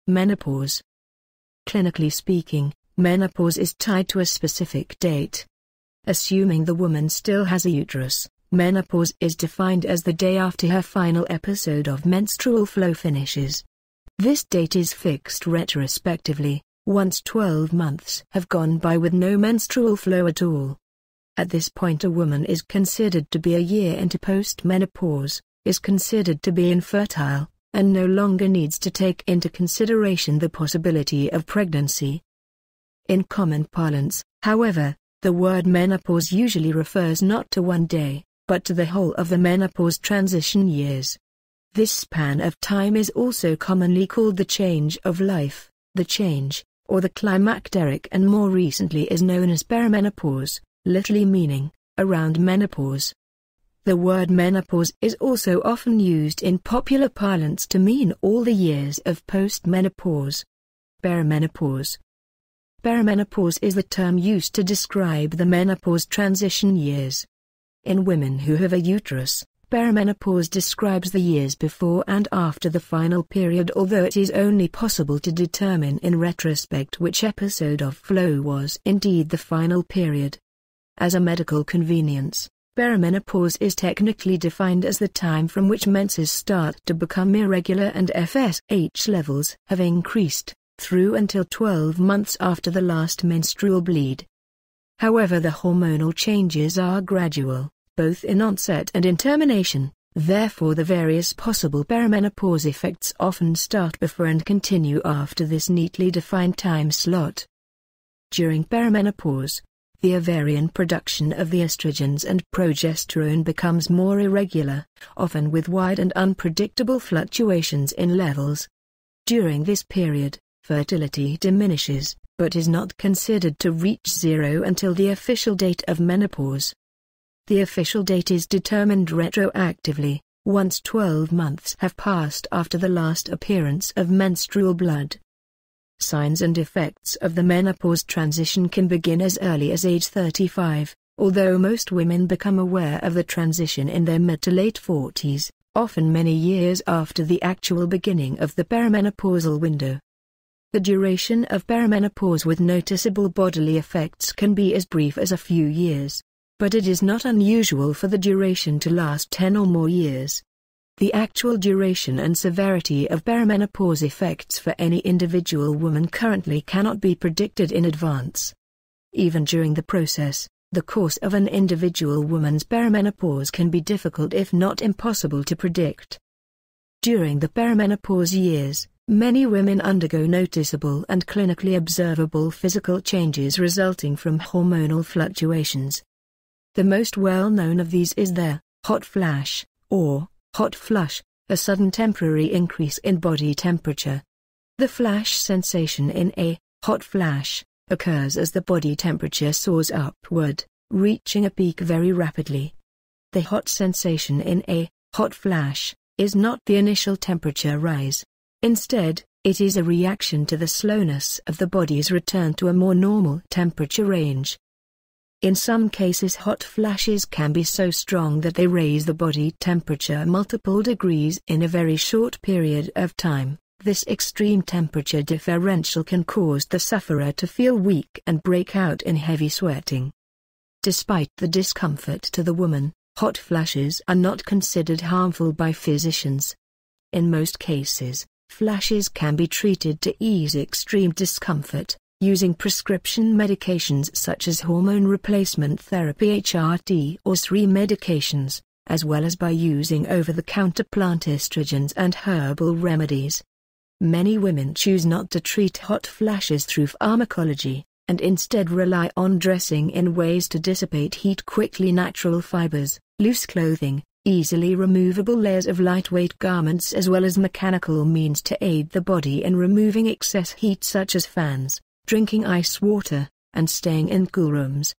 Menopause. Clinically speaking, menopause is tied to a specific date. Assuming the woman still has a uterus, menopause is defined as the day after her final episode of menstrual flow finishes. This date is fixed retrospectively, once 12 months have gone by with no menstrual flow at all. At this point a woman is considered to be a year into postmenopause, is considered to be infertile, and no longer needs to take into consideration the possibility of pregnancy. In common parlance, however, the word menopause usually refers not to one day, but to the whole of the menopause transition years. This span of time is also commonly called the change of life, the change, or the climacteric, and more recently is known as perimenopause, literally meaning, around menopause. The word menopause is also often used in popular parlance to mean all the years of postmenopause. Perimenopause. Perimenopause is the term used to describe the menopause transition years. In women who have a uterus, perimenopause describes the years before and after the final period, although it is only possible to determine in retrospect which episode of flow was indeed the final period. As a medical convenience, perimenopause is technically defined as the time from which menses start to become irregular and FSH levels have increased, through until 12 months after the last menstrual bleed. However, the hormonal changes are gradual, both in onset and in termination, therefore the various possible perimenopause effects often start before and continue after this neatly defined time slot. During perimenopause, the ovarian production of the estrogens and progesterone becomes more irregular, often with wide and unpredictable fluctuations in levels. During this period, fertility diminishes, but is not considered to reach zero until the official date of menopause. The official date is determined retroactively, once 12 months have passed after the last appearance of menstrual blood. Signs and effects of the menopause transition can begin as early as age 35, although most women become aware of the transition in their mid to late 40s, often many years after the actual beginning of the perimenopausal window. The duration of perimenopause with noticeable bodily effects can be as brief as a few years, but it is not unusual for the duration to last 10 or more years. The actual duration and severity of perimenopause effects for any individual woman currently cannot be predicted in advance. Even during the process, the course of an individual woman's perimenopause can be difficult if not impossible to predict. During the perimenopause years, many women undergo noticeable and clinically observable physical changes resulting from hormonal fluctuations. The most well-known of these is the hot flash, or hot flush, a sudden temporary increase in body temperature. The flash sensation in a hot flash occurs as the body temperature soars upward, reaching a peak very rapidly. The hot sensation in a hot flash is not the initial temperature rise. Instead, it is a reaction to the slowness of the body's return to a more normal temperature range. In some cases, hot flashes can be so strong that they raise the body temperature multiple degrees in a very short period of time. This extreme temperature differential can cause the sufferer to feel weak and break out in heavy sweating. Despite the discomfort to the woman, hot flashes are not considered harmful by physicians. In most cases, flashes can be treated to ease extreme discomfort, using prescription medications such as hormone replacement therapy (HRT) or SRI medications, as well as by using over-the-counter plant estrogens and herbal remedies. Many women choose not to treat hot flashes through pharmacology, and instead rely on dressing in ways to dissipate heat quickly. Natural fibers, loose clothing, easily removable layers of lightweight garments, as well as mechanical means to aid the body in removing excess heat such as fans, drinking ice water, and staying in cool rooms,